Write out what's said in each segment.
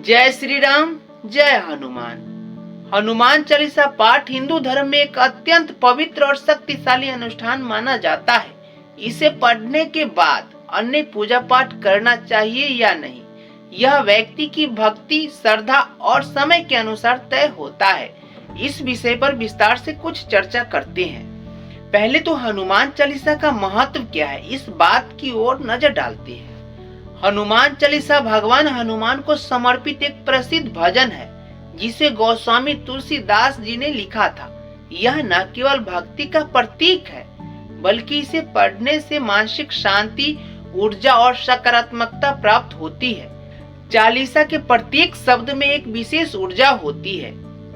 जय श्री राम, जय हनुमान। हनुमान चालीसा पाठ हिंदू धर्म में एक अत्यंत पवित्र और शक्तिशाली अनुष्ठान माना जाता है। इसे पढ़ने के बाद अन्य पूजा पाठ करना चाहिए या नहीं, यह व्यक्ति की भक्ति, श्रद्धा और समय के अनुसार तय होता है। इस विषय पर विस्तार से कुछ चर्चा करते हैं। पहले तो हनुमान चालीसा का महत्व क्या है, इस बात की ओर नजर डालते हैं। हनुमान चालीसा भगवान हनुमान को समर्पित एक प्रसिद्ध भजन है, जिसे गोस्वामी तुलसीदास जी ने लिखा था। यह न केवल भक्ति का प्रतीक है, बल्कि इसे पढ़ने से मानसिक शांति, ऊर्जा और सकारात्मकता प्राप्त होती है। चालीसा के प्रत्येक शब्द में एक विशेष ऊर्जा होती है,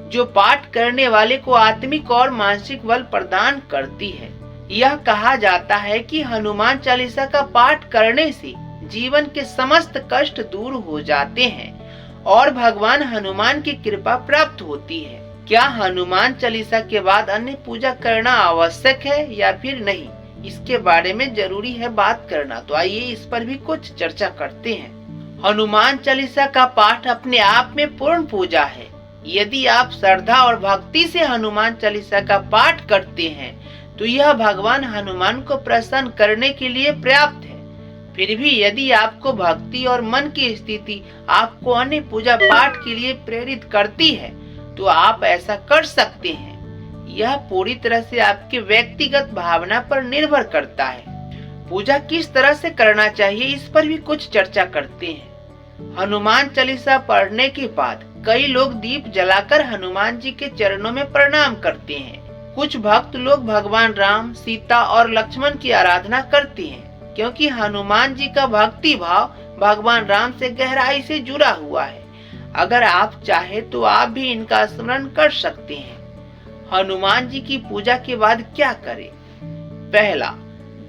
जो पाठ करने वाले को आत्मिक और मानसिक बल प्रदान करती है। यह कहा जाता है कि हनुमान चालीसा का पाठ करने से जीवन के समस्त कष्ट दूर हो जाते हैं और भगवान हनुमान की कृपा प्राप्त होती है। क्या हनुमान चालीसा के बाद अन्य पूजा करना आवश्यक है या फिर नहीं, इसके बारे में जरूरी है बात करना। तो आइए इस पर भी कुछ चर्चा करते हैं। हनुमान चालीसा का पाठ अपने आप में पूर्ण पूजा है। यदि आप श्रद्धा और भक्ति से हनुमान चालीसा का पाठ करते हैं तो यह भगवान हनुमान को प्रसन्न करने के लिए पर्याप्त है। फिर भी यदि आपको भक्ति और मन की स्थिति आपको अन्य पूजा पाठ के लिए प्रेरित करती है तो आप ऐसा कर सकते हैं। यह पूरी तरह से आपके व्यक्तिगत भावना पर निर्भर करता है। पूजा किस तरह से करना चाहिए, इस पर भी कुछ चर्चा करते हैं। हनुमान चालीसा पढ़ने के बाद कई लोग दीप जलाकर हनुमान जी के चरणों में प्रणाम करते हैं। कुछ भक्त लोग भगवान राम, सीता और लक्ष्मण की आराधना करते हैं, क्योंकि हनुमान जी का भक्ति भाव भगवान राम से गहराई से जुड़ा हुआ है। अगर आप चाहे तो आप भी इनका स्मरण कर सकते हैं। हनुमान जी की पूजा के बाद क्या करें? पहला,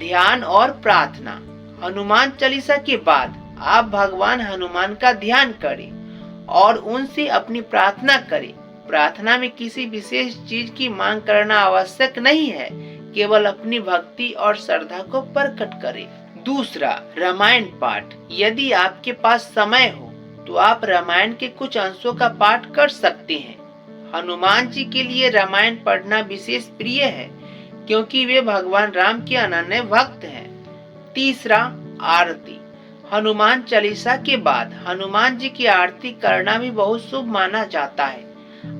ध्यान और प्रार्थना। हनुमान चालीसा के बाद आप भगवान हनुमान का ध्यान करें और उनसे अपनी प्रार्थना करें। प्रार्थना में किसी विशेष चीज की मांग करना आवश्यक नहीं है, केवल अपनी भक्ति और श्रद्धा को प्रकट करें। दूसरा, रामायण पाठ। यदि आपके पास समय हो तो आप रामायण के कुछ अंशों का पाठ कर सकते हैं। हनुमान जी के लिए रामायण पढ़ना विशेष प्रिय है, क्योंकि वे भगवान राम के अनन्य भक्त हैं। तीसरा, आरती। हनुमान चालीसा के बाद हनुमान जी की आरती करना भी बहुत शुभ माना जाता है।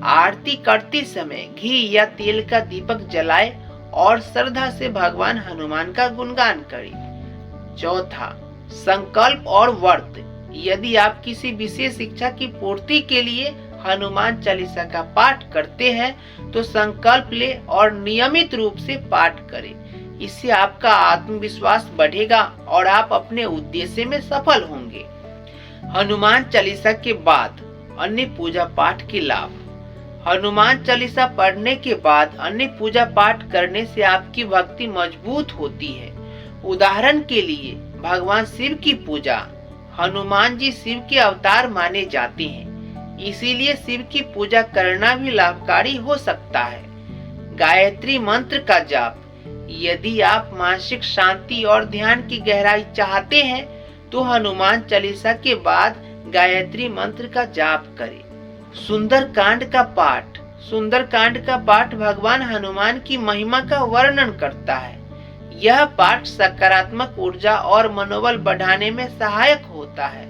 आरती करते समय घी या तेल का दीपक जलाए और श्रद्धा से भगवान हनुमान का गुणगान करें। चौथा, संकल्प और व्रत। यदि आप किसी विशेष इच्छा की पूर्ति के लिए हनुमान चालीसा का पाठ करते हैं तो संकल्प ले और नियमित रूप से पाठ करें। इससे आपका आत्मविश्वास बढ़ेगा और आप अपने उद्देश्य में सफल होंगे। हनुमान चालीसा के बाद अन्य पूजा पाठ के लाभ। हनुमान चालीसा पढ़ने के बाद अन्य पूजा पाठ करने से आपकी भक्ति मजबूत होती है। उदाहरण के लिए भगवान शिव की पूजा। हनुमान जी शिव के अवतार माने जाते हैं, इसीलिए शिव की पूजा करना भी लाभकारी हो सकता है। गायत्री मंत्र का जाप। यदि आप मानसिक शांति और ध्यान की गहराई चाहते हैं तो हनुमान चालीसा के बाद गायत्री मंत्र का जाप करें। सुंदरकांड का पाठ। सुंदरकांड का पाठ भगवान हनुमान की महिमा का वर्णन करता है। यह पाठ सकारात्मक ऊर्जा और मनोबल बढ़ाने में सहायक होता है।